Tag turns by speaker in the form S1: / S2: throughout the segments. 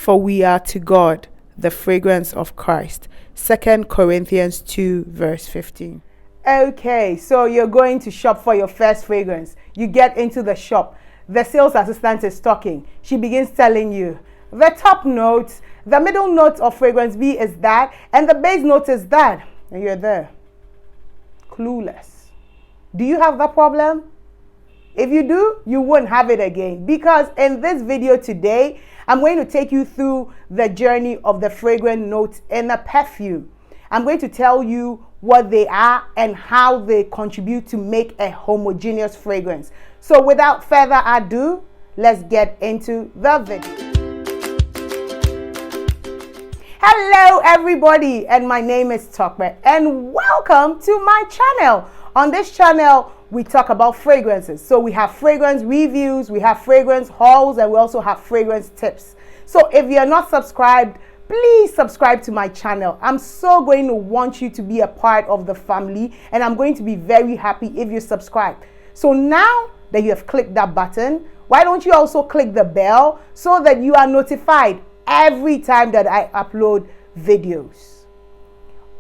S1: For we are to God the fragrance of Christ. 2 Corinthians 2 verse 15. Okay, so you're going to shop for your first fragrance. You get into the shop. The sales assistant is talking. She begins telling you, the top note, the middle note of fragrance B is that, and the base note is that. And you're there, clueless. Do you have that problem? If you do, you won't have it again, because in this video today, I'm going to take you through the journey of the fragrant notes in a perfume. I'm going to tell you what they are and how they contribute to make a homogeneous fragrance. So without further ado, let's get into the video. Hello everybody, and my name is Tope, and welcome to my channel. On this channel, we talk about fragrances. So we have fragrance reviews, we have fragrance hauls, and we also have fragrance tips. So if you're not subscribed, please subscribe to my channel. I'm so going to want you to be a part of the family, and I'm going to be very happy if you subscribe. So now that you have clicked that button, why don't you also click the bell so that you are notified every time that I upload videos.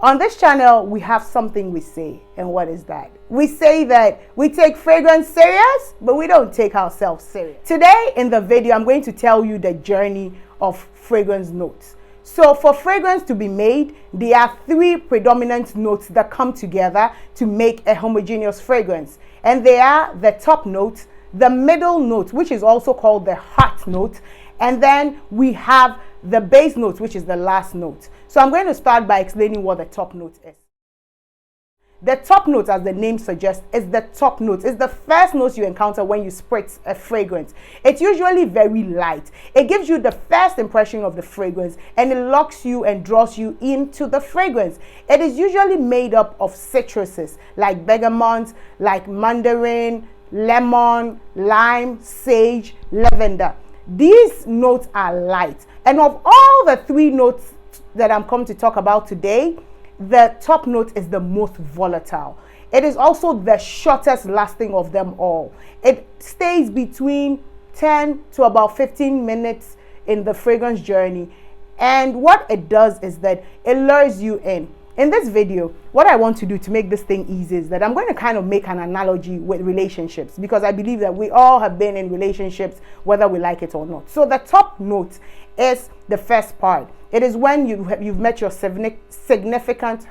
S1: On this channel, we have something we say, and what is that? We say that we take fragrance serious, but we don't take ourselves serious. Today in the video, I'm going to tell you the journey of fragrance notes. So for fragrance to be made, there are three predominant notes that come together to make a homogeneous fragrance. And they are the top note, the middle note, which is also called the heart note, and then we have the base note, which is the last note. So I'm going to start by explaining what the top note is. The top note, as the name suggests, is the top note. It's the first note you encounter when you spritz a fragrance. It's usually very light. It gives you the first impression of the fragrance, and it locks you and draws you into the fragrance. It is usually made up of citruses like bergamot, like mandarin, lemon, lime, sage, lavender. These notes are light. And of all the three notes that I'm coming to talk about today, the top note is the most volatile. It is also the shortest lasting of them all. It stays between 10 to about 15 minutes in the fragrance journey. And what it does is that it lures you in. In this video, what I want to do to make this thing easy is that I'm going to kind of make an analogy with relationships, because I believe that we all have been in relationships, whether we like it or not. So the top note is the first part. It is when you've met your significant,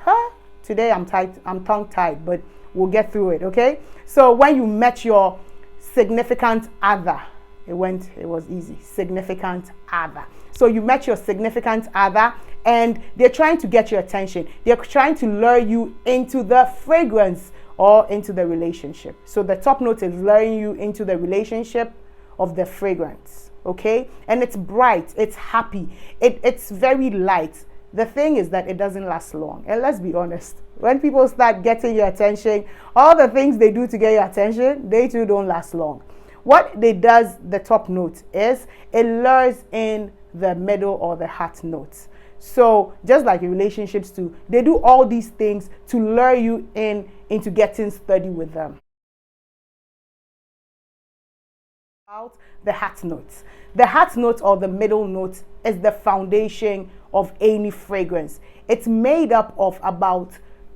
S1: today I'm tongue-tied, but we'll get through it, okay? So when you met your significant other, it was easy, significant other. So you met your significant other, and they're trying to get your attention. They're trying to lure you into the fragrance or into the relationship. So the top note is luring you into the relationship of the fragrance, okay? And it's bright, it's happy, it's very light. The thing is that it doesn't last long. And let's be honest, when people start getting your attention, all the things they do to get your attention, they too don't last long. What they does, the top note, is it lures in the middle or the heart notes. So just like in relationships too, they do all these things to lure you into getting steady with them. About the heart notes. The heart note or the middle note is the foundation of any fragrance. It's made up of about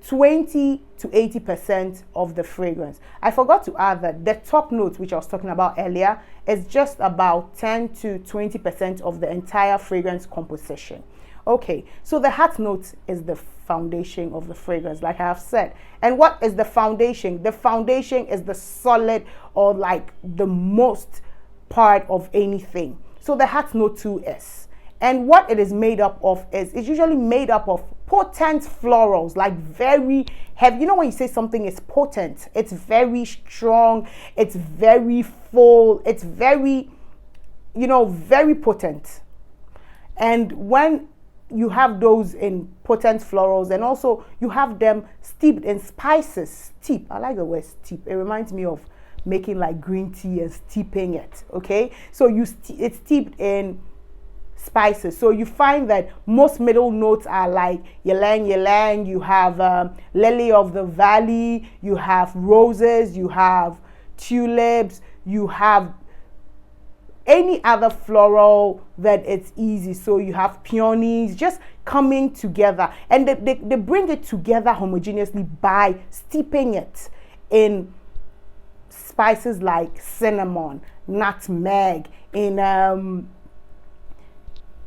S1: 20 to 80% of the fragrance. I forgot to add that the top note, which I was talking about earlier, is just about 10 to 20% of the entire fragrance composition. Okay, so the heart note is the foundation of the fragrance, like I have said. And what is the foundation? The foundation is the solid, or like the most part of anything. So the heart note too is. And what it is made up of is, it's usually made up of potent florals, like very heavy. You know, when you say something is potent, it's very strong, it's very full, it's very, very potent. And when you have those in potent florals, and also you have them steeped in spices. Steep, I like the word steep. It reminds me of making like green tea and steeping it, okay? So it's steeped in spices. So you find that most middle notes are like ylang ylang, you have lily of the valley, you have roses, you have tulips, you have any other floral that it's easy. So you have peonies just coming together, and they bring it together homogeneously by steeping it in spices like cinnamon, nutmeg, in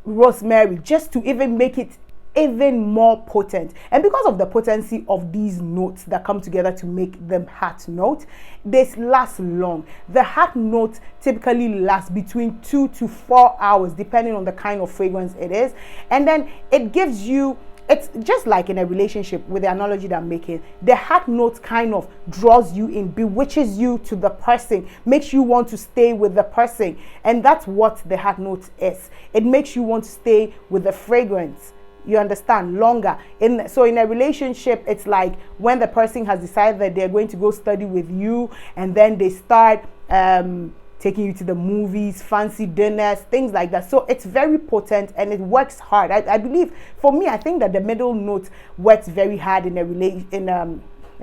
S1: rosemary, just to even make it even more potent. And because of the potency of these notes that come together to make them heart note, this lasts long. The heart note typically lasts between 2 to 4 hours depending on the kind of fragrance it is, and then it gives you, it's just like in a relationship with the analogy that I'm making. The heart note kind of draws you in, bewitches you to the person, makes you want to stay with the person. And that's what the heart note is. It makes you want to stay with the fragrance. You understand? Longer. So in a relationship, it's like when the person has decided that they're going to go study with you, and then they start taking you to the movies, fancy dinners, things like that. So it's very potent and it works hard. I believe, for me, I think that the middle note works very hard in a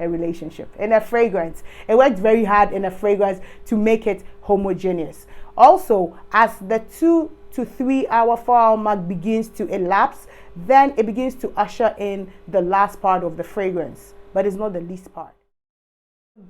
S1: relationship, in a fragrance. It works very hard in a fragrance to make it homogeneous. Also, as the 2 to 3 hour, 4 hour mark begins to elapse, then it begins to usher in the last part of the fragrance, but it's not the least part.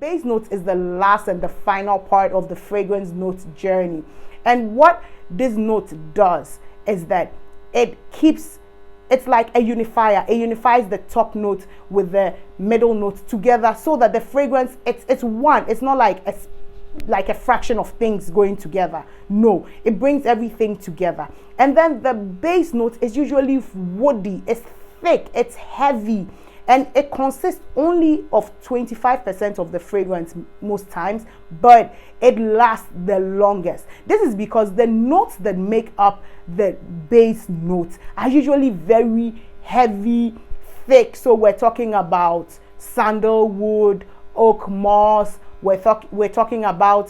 S1: Base note is the last and the final part of the fragrance note journey. And what this note does is that it's like a unifier. It unifies the top note with the middle note together so that the fragrance, it's one. It's not like a fraction of things going together. No, it brings everything together. And then the base note is usually woody, it's thick, it's heavy, and it consists only of 25% of the fragrance most times, but it lasts the longest. This is because the notes that make up the base notes are usually very heavy, thick. So we're talking about sandalwood, oak moss, we're talking about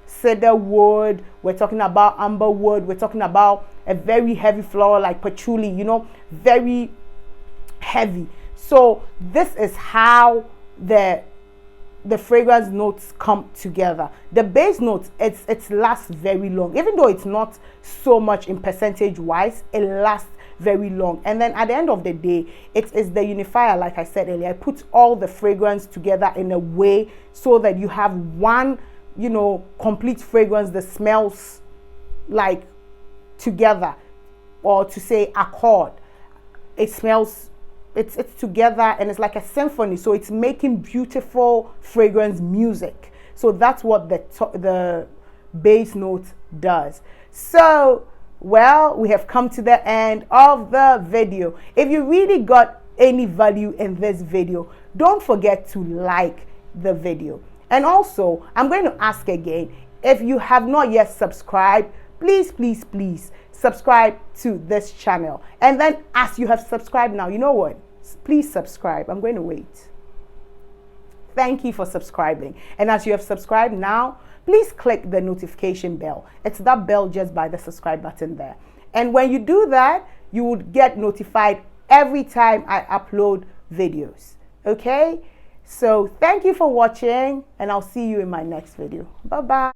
S1: cedar wood, we're talking about amber wood, we're talking about a very heavy flower like patchouli, very heavy. So this is how the fragrance notes come together. The base notes, it lasts very long. Even though it's not so much in percentage wise, it lasts very long. And then at the end of the day, it is the unifier, like I said earlier. I put all the fragrance together in a way so that you have one, complete fragrance that smells like together, or to say accord. It smells, it's together, and it's like a symphony. So it's making beautiful fragrance music. So that's what the base note does. So, well, we have come to the end of the video. If you really got any value in this video, don't forget to like the video. And also, I'm going to ask again, if you have not yet subscribed, please subscribe to this channel. And then as you have subscribed now, you know what? Please subscribe. I'm going to wait. Thank you for subscribing. And as you have subscribed now, please click the notification bell. It's that bell just by the subscribe button there. And when you do that, you will get notified every time I upload videos. Okay? So thank you for watching, and I'll see you in my next video. Bye-bye.